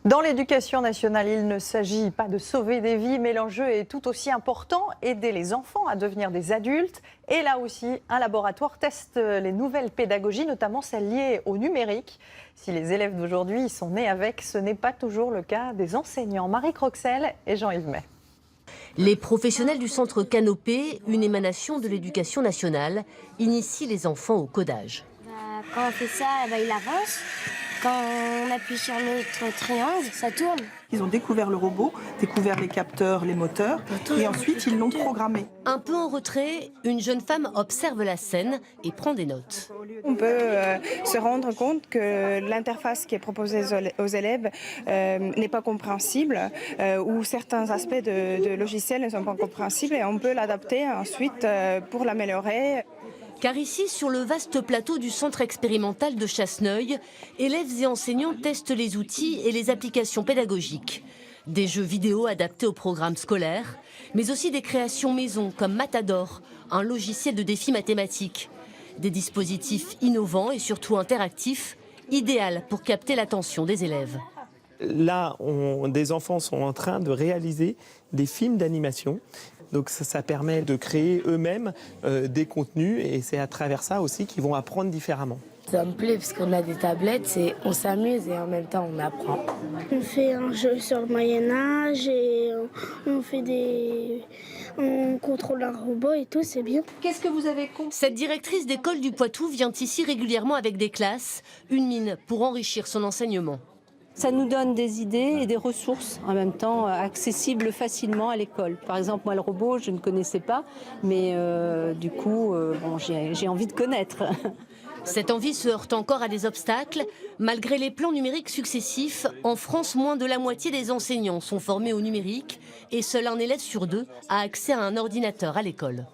Dans l'éducation nationale, il ne s'agit pas de sauver des vies, mais l'enjeu est tout aussi important, aider les enfants à devenir des adultes. Et là aussi, un laboratoire teste les nouvelles pédagogies, notamment celles liées au numérique. Si les élèves d'aujourd'hui sont nés avec, ce n'est pas toujours le cas des enseignants. Marie Croxel et Jean-Yves May. Les professionnels du centre Canopé, une émanation de l'éducation nationale, initient les enfants au codage. Quand on fait ça, il avance. Quand on appuie sur notre triangle, ça tourne. Ils ont découvert le robot, découvert les capteurs, les moteurs, et ensuite ils l'ont programmé. Un peu en retrait, une jeune femme observe la scène et prend des notes. On peut se rendre compte que l'interface qui est proposée aux élèves n'est pas compréhensible, ou certains aspects de logiciel ne sont pas compréhensibles, et on peut l'adapter ensuite pour l'améliorer. Car ici, sur le vaste plateau du centre expérimental de Chasseneuil, élèves et enseignants testent les outils et les applications pédagogiques. Des jeux vidéo adaptés au programme scolaire, mais aussi des créations maison comme Matador, un logiciel de défi mathématiques. Des dispositifs innovants et surtout interactifs, idéal pour capter l'attention des élèves. Là, des enfants sont en train de réaliser des films d'animation. Donc ça permet de créer eux-mêmes des contenus et c'est à travers ça aussi qu'ils vont apprendre différemment. Ça me plaît parce qu'on a des tablettes, on s'amuse et en même temps on apprend. On fait un jeu sur le Moyen-Âge et on contrôle un robot et tout, c'est bien. Qu'est-ce que vous avez compris ? Cette directrice d'école du Poitou vient ici régulièrement avec des classes, une mine pour enrichir son enseignement. Ça nous donne des idées et des ressources en même temps accessibles facilement à l'école. Par exemple, moi, le robot, je ne connaissais pas, mais du coup, j'ai envie de connaître. Cette envie se heurte encore à des obstacles. Malgré les plans numériques successifs, en France, moins de la moitié des enseignants sont formés au numérique et seul un élève sur deux a accès à un ordinateur à l'école.